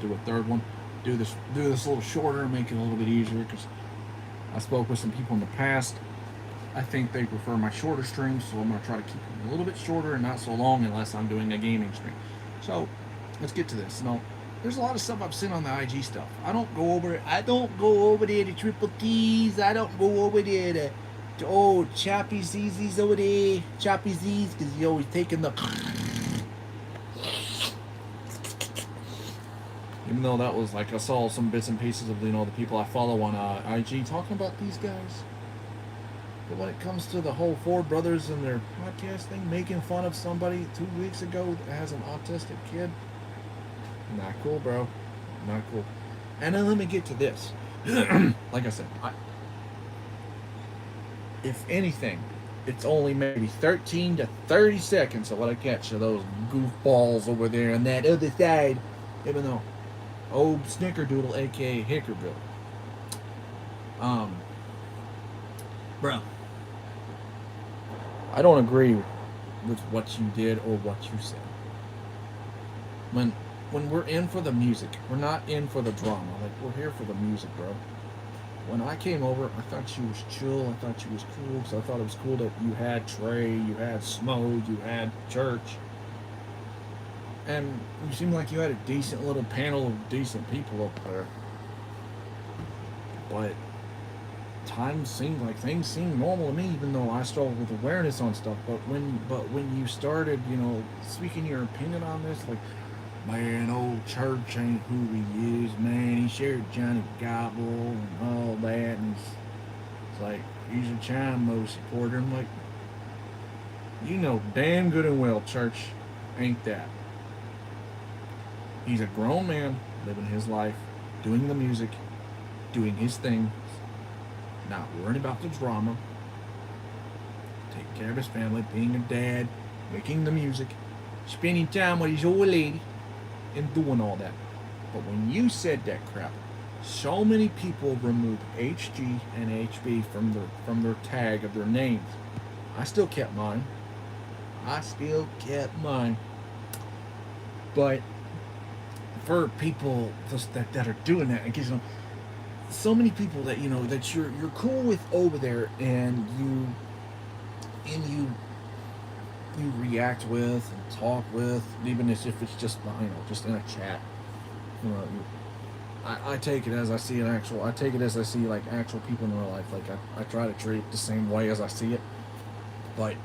do a third one. Do this a little shorter, make it a little bit easier because I spoke with some people in the past. I think they prefer my shorter streams, so I'm gonna try to keep them a little bit shorter and not so long unless I'm doing a gaming stream. So let's get to this. Now, there's a lot of stuff I've seen on the IG stuff. I don't go over it. I don't go over there to Triple T's. I don't go over there to Chappy Z's over there. Chappy Z's, because he's always taking the. Even though that was like I saw some bits and pieces of the people I follow on IG talking about these guys. But when it comes to the whole four brothers and their podcast thing, making fun of somebody 2 weeks ago that has an autistic kid, not cool, bro. Not cool. And then let me get to this. Like I said, if anything, it's only maybe 13 to 30 seconds of what I catch of those goofballs over there on that other side. Even though old Snickerdoodle, aka Hickerbill. Bro, I don't agree with what you did or what you said. When we're in for the music, we're not in for the drama. Like, we're here for the music, bro. When I came over, I thought you was chill. I thought you was cool. So I thought it was cool that you had Trey, you had Smo, you had Church. And you seemed like you had a decent little panel of decent people up there. But things seemed normal to me, even though I struggled with awareness on stuff. But when you started, speaking your opinion on this, like, man, old Church ain't who he is, man. He shared Johnny Gobble and all that, and it's like, he's a Chimo supporter. I'm like, damn good and well Church ain't that. He's a grown man living his life, doing the music, doing his thing, not worrying about the drama, taking care of his family, being a dad, making the music, spending time with his old lady, and doing all that. But when you said that crap, so many people removed HG and HB from their tag of their names. I still kept mine. But for people that are doing that, because so many people that that you're cool with over there, and you react with and talk with, even if it's just just in a chat. I take it as I see like actual people in real life. Like I try to treat it the same way as I see it. But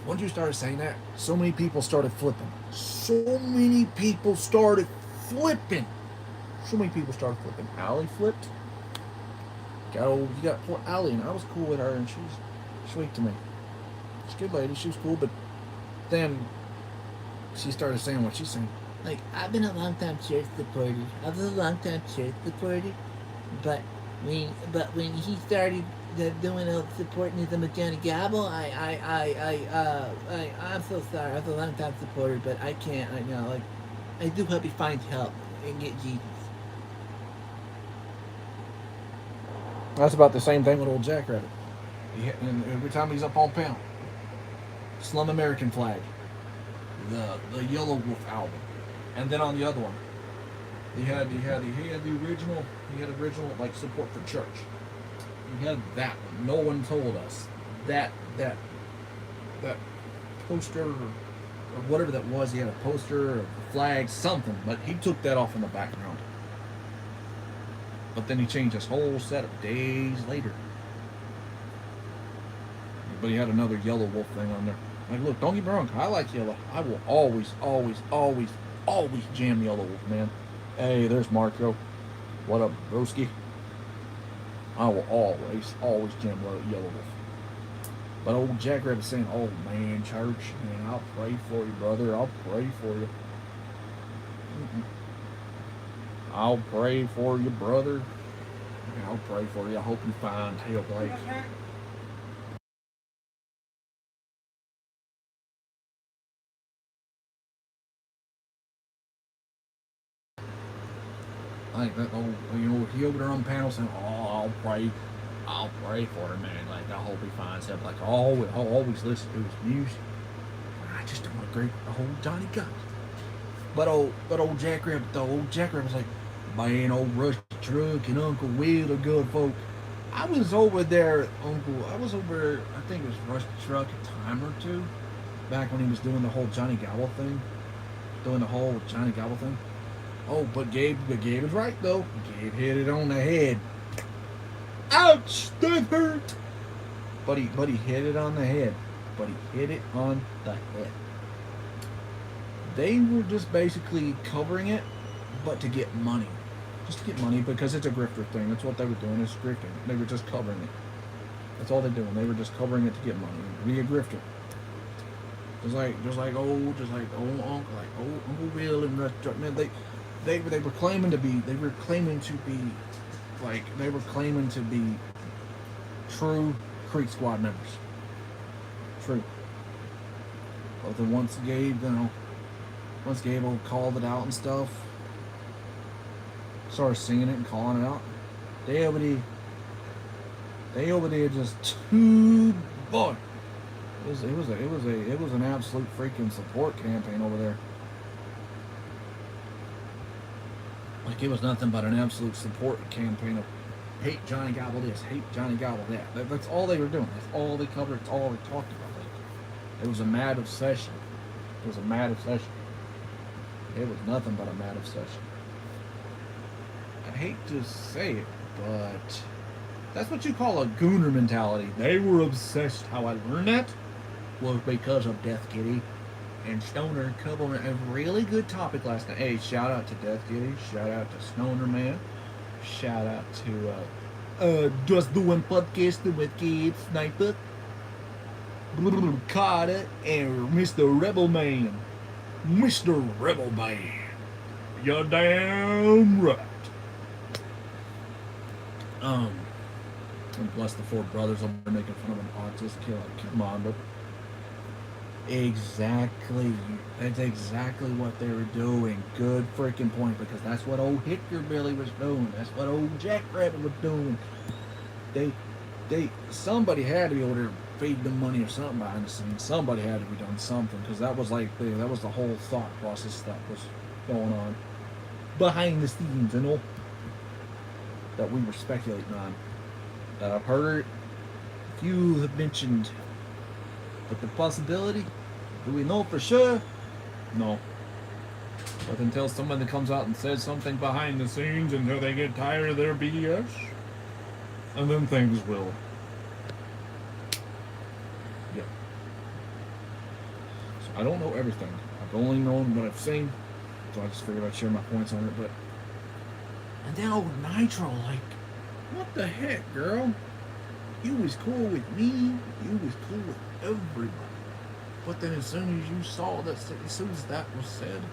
once you started saying that, so many people started flipping. Allie flipped. You got poor Allie, and I was cool with her, and she was sweet to me. She's a good lady. She was cool, but then she started saying what she's saying. Like, I've been a long time church supporter. But when he started doing supporting with Johnny Gobble, I'm so sorry. I was a long time supporter, but I can't right now. Like, I do hope he finds help and get Jesus. That's about the same thing with old Jackrabbit. And every time he's up on panel, Slum American Flag, the Yellow Wolf album, and then on the other one, he had the original like support for church. He had that one. No one told us that poster or whatever that was. He had a poster or a flag, something, but he took that off in the background. But then he changed his whole setup days later. But he had another Yellow Wolf thing on there. Like, look, don't get me wrong, I like Yellow. I will always jam Yellow Wolf, man. Hey, there's Marco. What up, broski? I will always jam Yellow Wolf. But old Jackrabbit saying, oh man, Church, man, I'll pray for you, brother. I'll pray for you. I'll pray for you, brother. I'll pray for you. I hope you find hell, Blake. Like that old, he over there on the panel saying, "Oh, I'll pray for him, man. Like, I hope he finds help. Like, I'll always listen to his music. I just don't agree with the whole Johnny Gunn." But old Jackrabbit though, old Jackrabbit was like, man, old Rusty Truck and Uncle Will are good folk. I was over there, Uncle. I was over. I think it was Rusty Truck a time or two, back when he was doing the whole Johnny Gobble thing, doing the whole Johnny Gobble thing. Oh, but Gabe was right though. Gabe hit it on the head. Ouch, that hurt. But he hit it on the head. But he hit it on the head. They were just basically covering it, but to get money. Just to get money because it's a grifter thing. That's what they were doing, is grifting. They were just covering it. That's all they're doing. They were just covering it to get money. Be a grifter. Just like old Uncle Will and man, they were claiming to be true Creek Squad members. True. But then once Gabe called it out and stuff, started singing it and calling it out, they over there just too boy. It was an absolute freaking support campaign over there. Like it was nothing but an absolute support campaign of hate Johnny Gobble this, hate Johnny Gobble that. That's all they were doing. That's all they covered. It's all they talked about. Like, it was a mad obsession. It was a mad obsession. It was nothing but a mad obsession. I hate to say it, but that's what you call a gooner mentality. They were obsessed. How I learned that was because of Death Kitty and Stoner covering a really good topic last night. Hey, shout out to Death Kitty. Shout out to Stoner Man. Shout out to Just Doing Podcasting with Kids Sniper, Carter, and Mr. Rebel Man. Mr. Rebel Man. You're damn right. And plus the four brothers will be making fun of an autistic kid. Like, come on, but exactly. That's exactly what they were doing. Good freaking point, because that's what old Hickorybilly was doing. That's what old Jackrabbit was doing. Somebody had to be able to feed them money or something behind the scenes. Somebody had to be doing something, because that was the whole thought process that was going on behind the scenes, you know, that we were speculating on. That I've heard a few have mentioned, but the possibility, do we know for sure? No. But until somebody comes out and says something behind the scenes, until they get tired of their BS, and then things will. Yeah. So I don't know everything. I've only known what I've seen, so I just figured I'd share my points on it. But and then old Nitro, like, what the heck, girl? You was cool with me. You was cool with everybody. But then as soon as you saw that, as soon as that was said,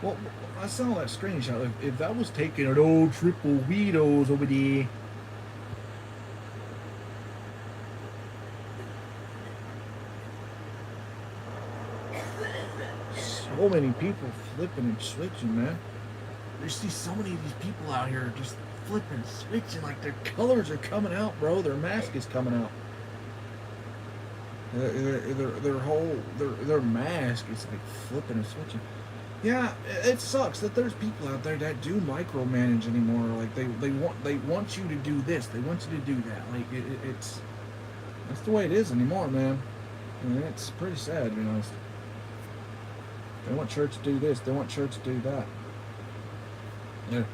well, I saw that screenshot. If that was taken at old Triple Weedos over there, so many people flipping and switching, man. You see so many of these people out here just flipping, switching, like their colors are coming out, bro. Their mask is coming out. Their mask is like flipping and switching. Yeah, it sucks that there's people out there that do micromanage anymore. Like they want you to do this, they want you to do that. Like it's that's the way it is anymore, man. And it's pretty sad, to be honest. They want church to do this, they want church to do that. They're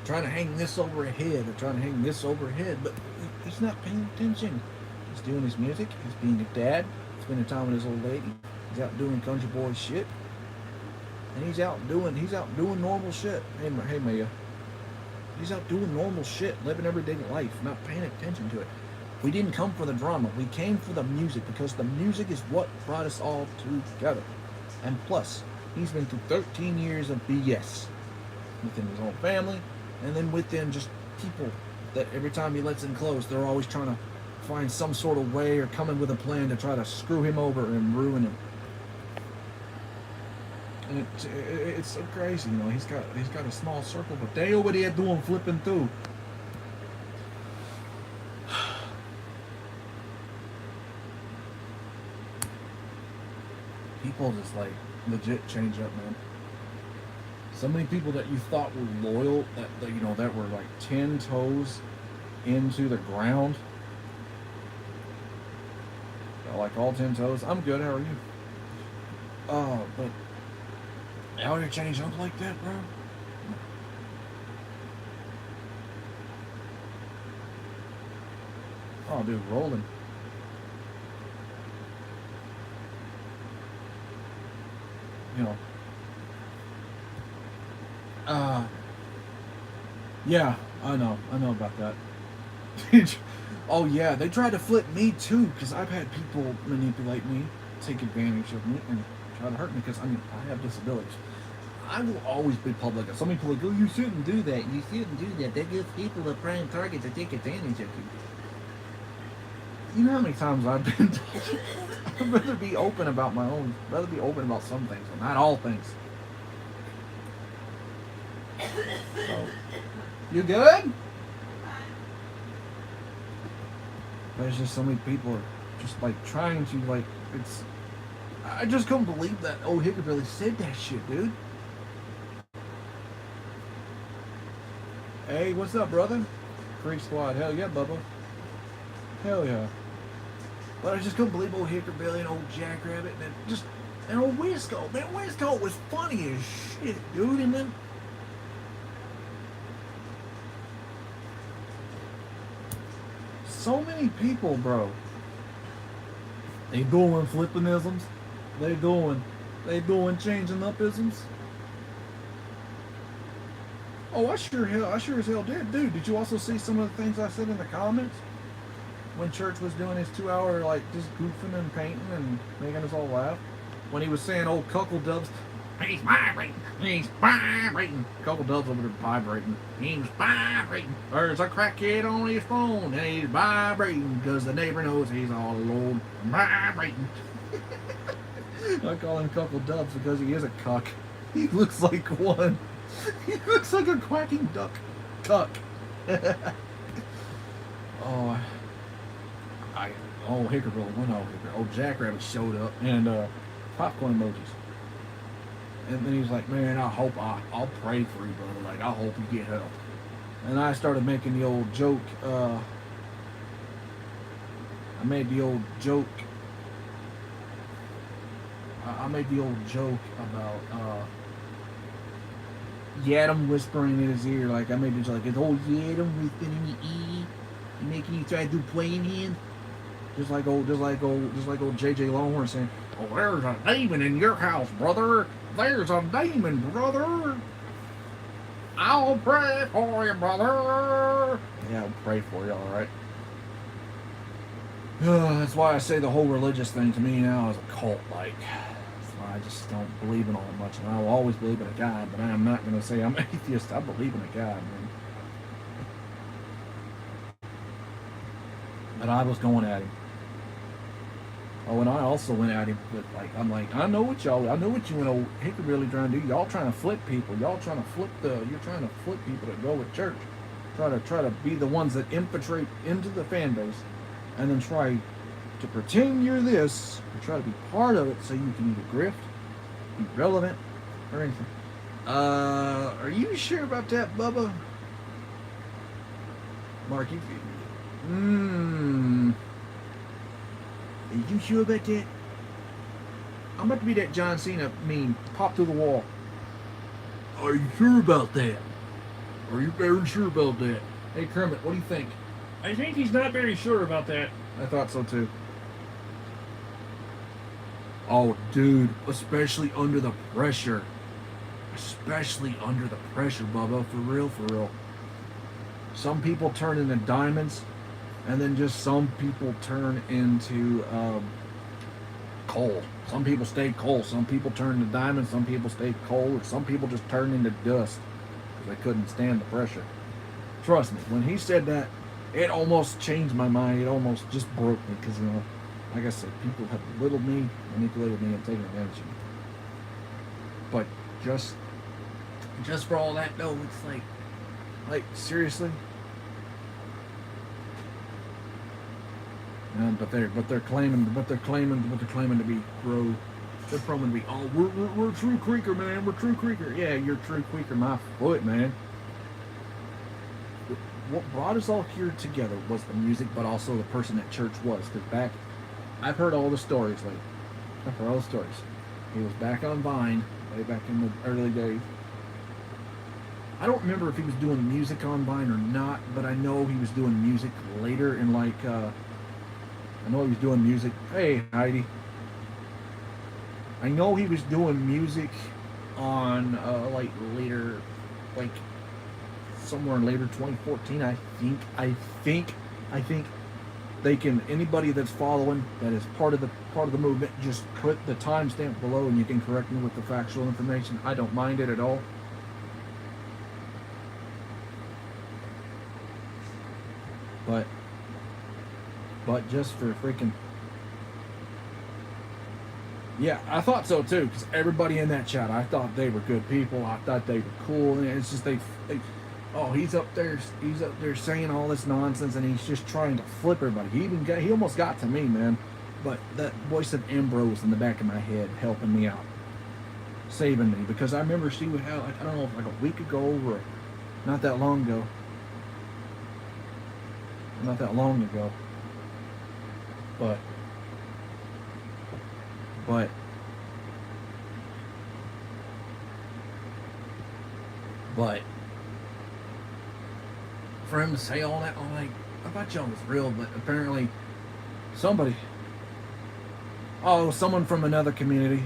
trying to hang this over a head, they're trying to hang this over a head, but he's not paying attention. He's doing his music, he's being a dad, spending time with his old lady, he's out doing country boy shit, and he's out doing normal shit. Hey Maya. He's out doing normal shit, living everyday life, not paying attention to it. We didn't come for the drama, we came for the music, because the music is what brought us all together. And plus, he's been through 13 years of BS within his own family, and then within just people that every time he lets in close, they're always trying to find some sort of way or come in with a plan to try to screw him over and ruin him. And it's so crazy, you know. He's got a small circle, but they over there doing flipping through. People just like legit change up, man. So many people that you thought were loyal, that you know, that were like 10 toes into the ground. Like all 10 toes. I'm good. How are you? But out here change up like that, bro. Oh, dude, rolling. You know. Uh, yeah, I know about that. Oh yeah, they tried to flip me too, because I've had people manipulate me, take advantage of me, and try to hurt me. Because I mean, I have disabilities. I will always be public. Some people are like, oh, you shouldn't do that. You shouldn't do that. That gives people a prime target to take advantage of you. You know how many times I've been told I'd rather be open about my own, rather be open about some things, but not all things. So, you good? There's just so many people are just like trying to like, it's, I just couldn't believe that old Hickabilly said that shit, dude. Hey, what's up, brother? Creek Squad, hell yeah, Bubba. Hell yeah. But I just couldn't believe old Hickabilly and old Jackrabbit and old Wisco. Man, Wisco was funny as shit, dude. And then so many people, bro. They doing flippinisms. They doing changing upisms. Oh, I sure as hell did, dude. Did you also see some of the things I said in the comments? When Church was doing his 2-hour, like, just goofing and painting and making us all laugh. When he was saying old Cuckle Dubs, he's vibrating, Cuckle Dubs over there vibrating. He's vibrating. There's a crackhead on his phone and he's vibrating because the neighbor knows he's all alone. Vibrating. I call him Cuckle Dubs because he is a cuck. He looks like one. He looks like a quacking duck. Cuck. Oh, Hickerville went over here. Oh, Jackrabbit showed up and popcorn emojis. And then he was like, man, I'll pray for you, brother. Like, I hope you get help. And I started making the old joke. I made the old joke. I made the old joke about Yadam whispering in his ear. Like, I made it like, it's old Yadam whispering in your ear. Making you try to do playing hand. Just like old JJ Longhorn saying, oh, there's a demon in your house, brother. There's a demon, brother. I'll pray for you, brother. Yeah, I'll pray for you, alright? That's why I say the whole religious thing to me now is a cult-like. That's why I just don't believe in all that much. And I will always believe in a God, but I am not going to say I'm atheist. I believe in a God, man. But I was going at him. Oh, and I also went at him with, like, I'm like, I know what you and old Hickory trying to do. Y'all trying to flip people. You're trying to flip people that go with church. Try to be the ones that infiltrate into the fan base and then try to pretend you're this or try to be part of it so you can either grift, be relevant, or anything. Are you sure about that, Bubba? Mark, are you sure about that? I'm about to be that John Cena meme. Pop through the wall. Are you sure about that? Are you very sure about that? Hey, Kermit, what do you think? I think he's not very sure about that. I thought so too. Oh, dude, especially under the pressure. Especially under the pressure, Bubba. For real. Some people turn into diamonds. And then just some people turn into coal. Some people stay coal. Some people turn into diamonds. Some people stay coal. Or some people just turn into dust because they couldn't stand the pressure. Trust me, when he said that, it almost changed my mind. It almost just broke me because, you know, like I said, people have belittled me, manipulated me, and taken advantage of me. But just for all that, though, it's like seriously. But they're claiming to be pro They're probably gonna be, oh, we're true creeker, man. We're true creeker. Yeah, you're true creeker, my foot, man. What brought us all here together was the music, but also the person that church was. Because I've heard all the stories. Like, I've heard all the stories. He was back on Vine, way back in the early days. I don't remember if he was doing music on Vine or not, but I know he was doing music later in I know he was doing music. Hey, Heidi. I know he was doing music on later, like somewhere in later 2014. I think they can, anybody that's following that is part of the movement, just put the timestamp below and you can correct me with the factual information. I don't mind it at all. But just for freaking, yeah, I thought so too, because everybody in that chat, I thought they were good people. I thought they were cool, and it's just they oh, he's up there saying all this nonsense, and he's just trying to flip everybody. He almost got to me, man. But that voice of Ambrose in the back of my head helping me out, saving me, because I remember she would have, I don't know, like a week ago or not that long ago. But for him to say all that, I'm like, I thought y'all was real, but apparently someone from another community.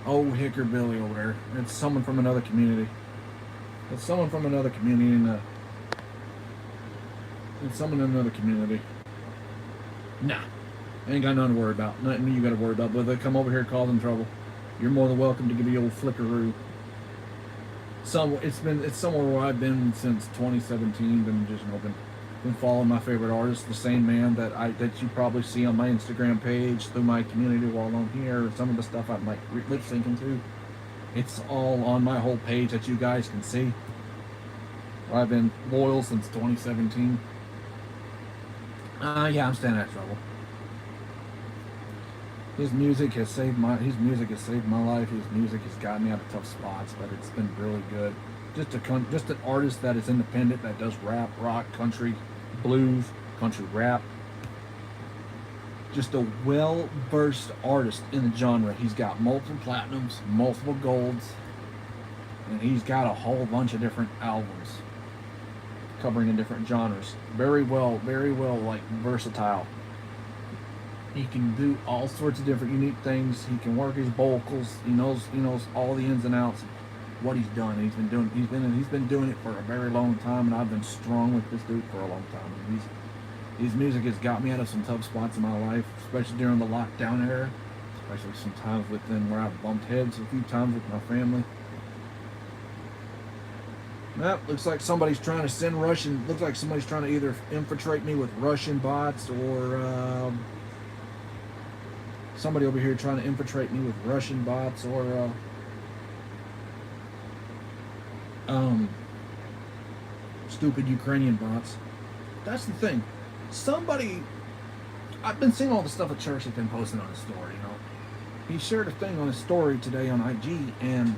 Oh, Hicker Billy over there. It's someone from another community. It's someone from another community, and it's someone in another community. Nah, ain't got nothing to worry about. Nothing you got to worry about. But they come over here causing trouble, you're more than welcome to give me old flickaroo. It's somewhere where I've been since 2017. Been following my favorite artist, the same man that you probably see on my Instagram page, through my community while I'm here. Some of the stuff I'm like lip syncing to, it's all on my whole page that you guys can see. I've been loyal since 2017. Yeah, I'm staying out of trouble. His music has saved my life. His music has gotten me out of tough spots, but it's been really good. Just an artist that is independent, that does rap, rock, country, blues, country rap. Just a well-versed artist in the genre. He's got multiple platinums, multiple golds, and he's got a whole bunch of different albums covering in different genres. Very well, like, versatile. He can do all sorts of different unique things. He can work his vocals. He knows all the ins and outs of what he's done. He's been doing it for a very long time, and I've been strong with this dude for a long time. His music has got me out of some tough spots in my life, especially during the lockdown era, especially sometimes within where I've bumped heads a few times with my family. Looks like somebody's trying to send Russian. Looks like somebody's trying to either infiltrate me with Russian bots, or somebody over here trying to infiltrate me with Russian bots, or stupid Ukrainian bots. That's the thing. I've been seeing all the stuff that Church has been posting on his story, He shared a thing on his story today on IG, and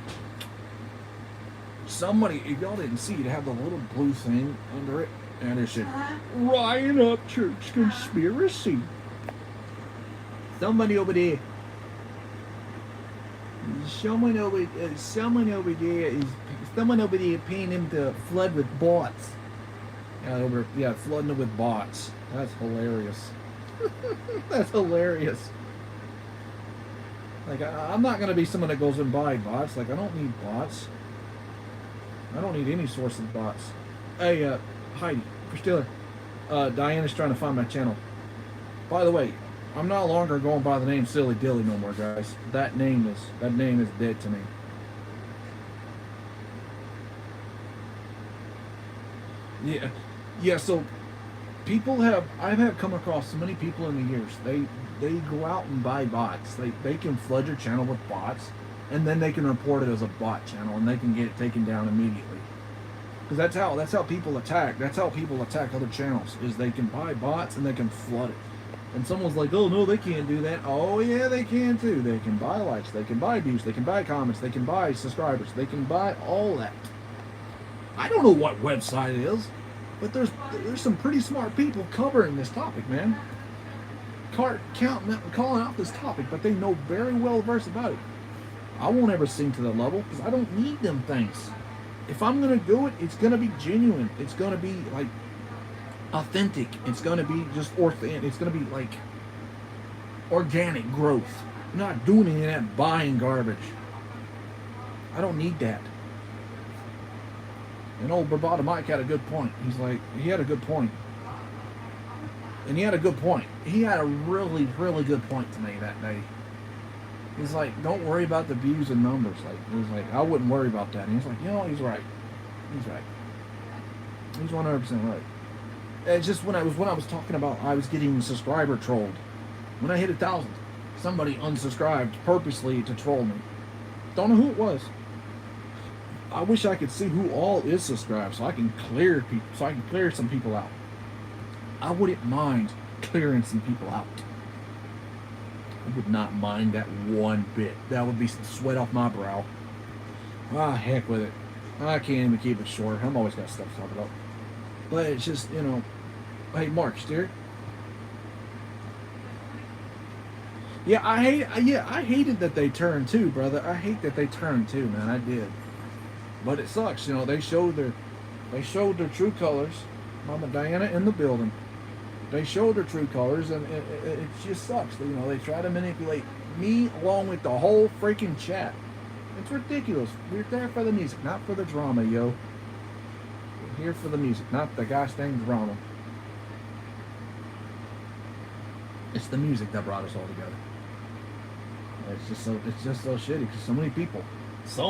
somebody, if y'all didn't see it, had the little blue thing under it, and it said, "Ryan Up Church Conspiracy." Someone over there paying him to flood with bots. Flooding it with bots. That's hilarious. That's hilarious. Like, I'm not gonna be someone that goes and buy bots. Like, I don't need bots. I don't need any source of bots. Hey, Heidi, Christiller, Diana's trying to find my channel. By the way, I'm no longer going by the name Silly Dilly no more, guys. That name is dead to me. Yeah. So I've come across so many people in the years. They go out and buy bots. They can flood your channel with bots, and then they can report it as a bot channel, and they can get it taken down immediately. Because that's how people attack. That's how people attack other channels. Is they can buy bots and they can flood it. And someone's like, oh no, they can't do that. Oh yeah, they can too. They can buy likes. They can buy views. They can buy comments. They can buy subscribers. They can buy all that. I don't know what website it is, but there's some pretty smart people covering this topic, man. Calling out this topic, but they know very well versed about it. I won't ever sing to that level because I don't need them things. If I'm gonna do it, it's gonna be genuine. It's gonna be like authentic. It's gonna be just authentic. It's gonna be like organic growth. I'm not doing any of that buying garbage. I don't need that. And old Bravado Mike had a good point. He had a good point. And he had a good point. He had a really, really good point to me that day. He's like, don't worry about the views and numbers. Like, he's like, I wouldn't worry about that. And he's like, you know, he's right. He's right. He's 100% right. It's just when I was talking about I was getting subscriber trolled. When I hit 1,000, somebody unsubscribed purposely to troll me. Don't know who it was. I wish I could see who all is subscribed so I can clear people, so I can clear some people out. I wouldn't mind clearing some people out. I would not mind that one bit. That would be some sweat off my brow. Ah, heck with it. I can't even keep it short. I'm always got stuff to talk about. But it's just, you know, hey, Mark, steer. Yeah, I hated that they turned too, brother. I hate that they turned too, man. I did. But it sucks, you know. They showed their true colors. Mama Diana in the building. They showed their true colors, and it just sucks. You know, they try to manipulate me along with the whole freaking chat. It's ridiculous. We're there for the music, not for the drama, yo. We're here for the music, not the gosh dang drama. It's the music that brought us all together. It's just so shitty because so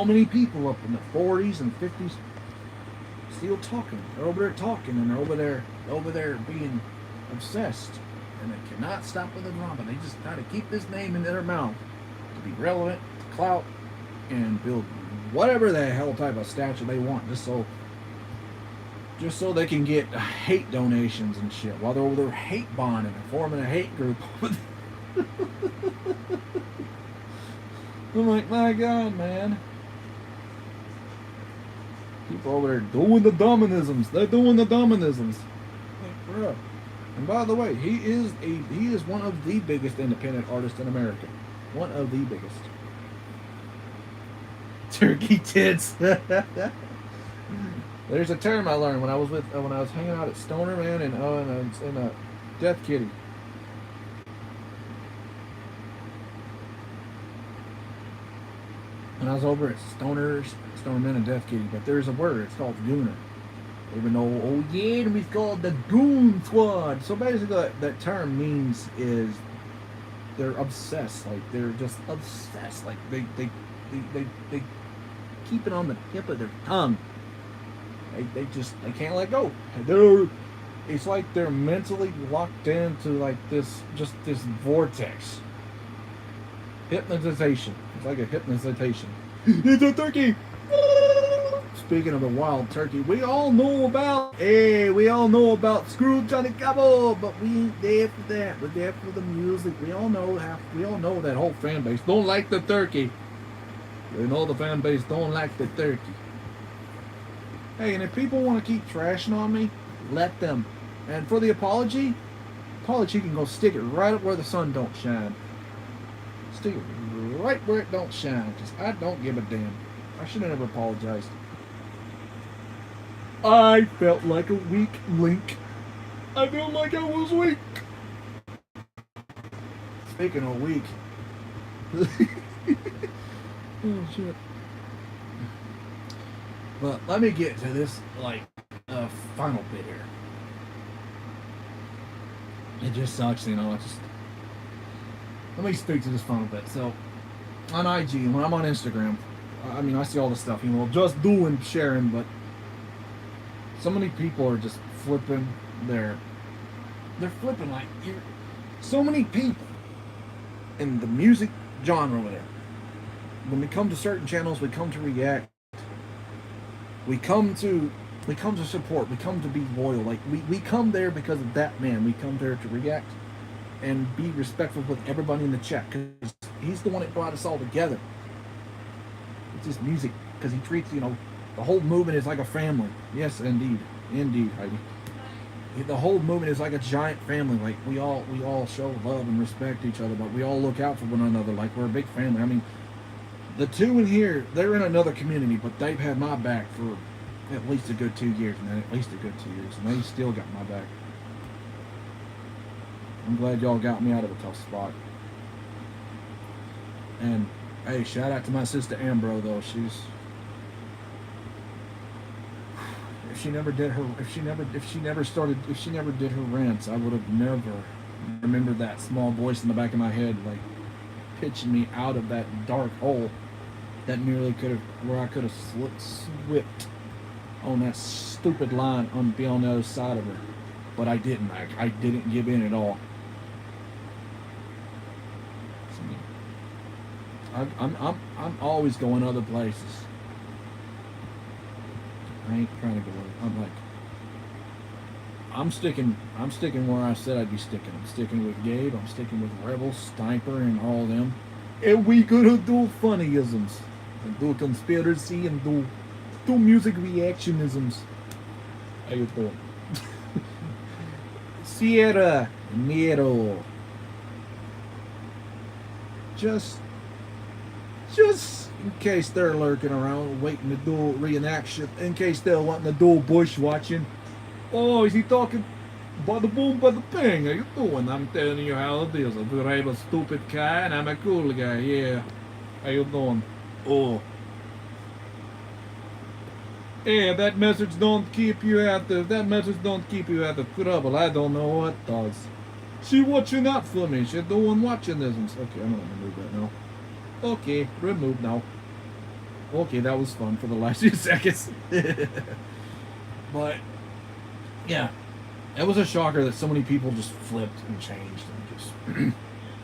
many people up in the 40s and 50s still talking. They're over there talking, and they're over there being obsessed, and they cannot stop with the drama. They just try to keep this name in their mouth to be relevant, to clout, and build whatever the hell type of statue they want, just so they can get hate donations and shit while they're over there hate bonding and forming a hate group. I'm like, my God, man. People over there doing the dominisms. They're doing the dominisms. Like, bro. And by the way, he is one of the biggest independent artists in America. One of the biggest. Turkey tits. There's a term I learned when I was hanging out at Stoner, man, and Death Kitty. When I was over at Stoner Man and Death Kitty, but there's a word. It's called gooner. Even though, oh yeah, we called the Goon Squad. So basically, that term means is they're obsessed. Like they're just obsessed. Like they keep it on the tip of their tongue. They can't let go. It's like they're mentally locked into like this vortex. Hypnotization. It's like a hypnotization. It's a turkey. Speaking of the wild turkey, we all know about Scrooge on the Cabo, but we ain't there for that. We're there for the music. We all know that whole fan base don't like the turkey. We know the fan base don't like the turkey. Hey, and if people want to keep trashing on me, let them. And for the apology can go stick it right up where the sun don't shine. Stick it right where it don't shine, because I don't give a damn. I should have never apologized. I felt like a weak link. I felt like I was weak. Speaking of weak. Oh, shit. But let me get to this, final bit here. It just sucks, you know. Let me speak to this final bit. So, on IG, when I'm on Instagram, I mean, I see all this stuff, you know, just doing, sharing, but so many people are just flipping they're flipping like, so many people in the music genre over there. When we come to certain channels, we come to react. We come to We come to support. We come to be loyal. Like we come there because of that man. We come there to react and be respectful with everybody in the chat because he's the one that brought us all together. It's his music because he treats the whole movement is like a family. Yes, indeed, Heidi. The whole movement is like a giant family. Like we all show love and respect each other, but we all look out for one another. Like we're a big family. I mean, the two in here, they're in another community, but they've had my back for at least a good 2 years, man. At least a good 2 years, and they still got my back. I'm glad y'all got me out of a tough spot. And hey, shout out to my sister Ambro though. If she never did her rants, I would have never remembered that small voice in the back of my head, like pitching me out of that dark hole that nearly where I could have slipped on that stupid line on be on the other side of her, but I didn't. I didn't give in at all. I'm always going other places. I ain't trying to go. I'm sticking where I said I'd be sticking. I'm sticking with Gabe. I'm sticking with Rebel, Sniper, and all of them. And we gonna do funnyisms, and do conspiracy, and do music reactionisms. How you doing? Sierra Nero. Just in case they're lurking around waiting to do reenaction, in case they're wanting to do bush watching. Oh, is he talking? Bada boom, bada bing. How you doing? I'm telling you how it is. I'm a stupid guy and I'm a cool guy. Yeah. How you doing? Oh. Yeah, that message don't keep you out of trouble. I don't know what does. She watching out for me. She doing watching this. Okay, I'm gonna remove that now. Okay, remove now. Okay, that was fun for the last few seconds. But yeah, it was a shocker that so many people just flipped and changed and just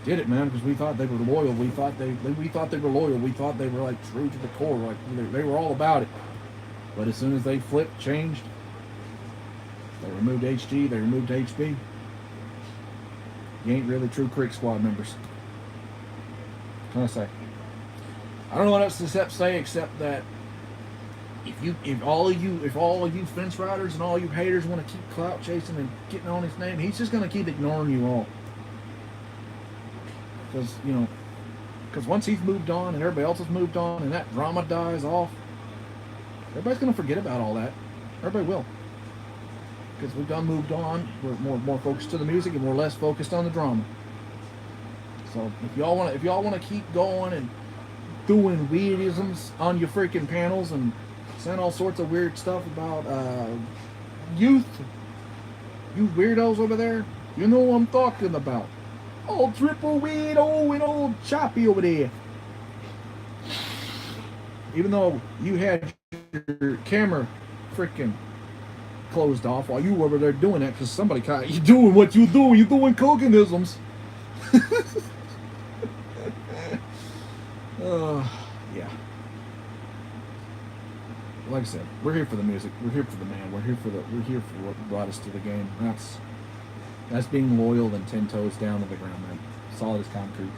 did it, man. Because we thought they were loyal. We thought they were loyal. We thought they were like true to the core. Like they were all about it. But as soon as they flipped, changed, they removed HG. They removed HB. You ain't really true Creek Squad members. What can I say? I don't know what else to say except that if all of you fence riders and all you haters want to keep clout chasing and getting on his name, he's just gonna keep ignoring you all. Because once he's moved on and everybody else has moved on and that drama dies off, everybody's gonna forget about all that. Everybody will. Because we've done moved on. We're more focused to the music and we're less focused on the drama. So if y'all wanna keep going and doing weirdisms on your freaking panels and saying all sorts of weird stuff about youth, you weirdos over there, you know what I'm talking about. Old triple weirdo and old choppy over there. Even though you had your camera freaking closed off while you were over there doing that, because somebody caught you doing what you do. You doing coganisms. Yeah. Like I said, we're here for the music. We're here for the man. We're here for what brought us to the game. That's being loyal and 10 toes down to the ground, man. Solid as concrete.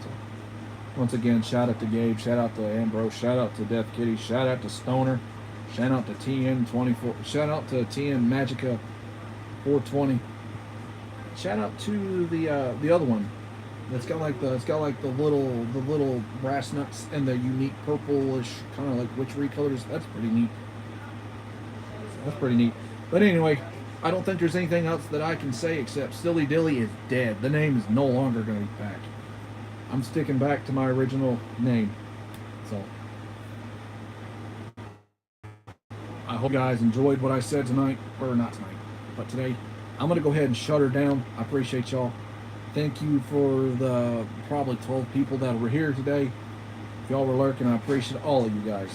So, once again, shout out to Gabe, shout out to Ambrose, shout out to Death Kitty, shout out to Stoner, shout out to TN24, shout out to TN Magica 420. Shout out to the other one. It's got like the little brass nuts and the unique purplish kind of like witchery colors. That's pretty neat. But anyway, I don't think there's anything else that I can say except Silly Dilly is dead. The name is no longer going to be back. I'm sticking back to my original name. So I hope you guys enjoyed what I said tonight, or not tonight, but today. I'm going to go ahead and shut her down. I appreciate y'all. Thank you for the probably 12 people that were here today. If y'all were lurking, I appreciate all of you guys.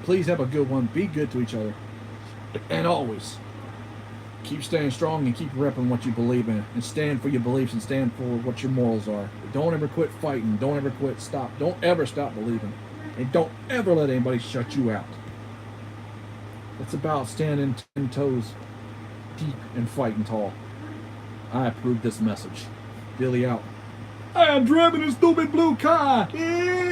Please have a good one. Be good to each other. And always, keep staying strong and keep repping what you believe in. And stand for your beliefs and stand for what your morals are. Don't ever quit fighting. Don't ever quit. Don't ever stop believing. And don't ever let anybody shut you out. It's about standing 10 toes deep and fighting tall. I approve this message. Billy out. I am driving a stupid blue car. Yeah.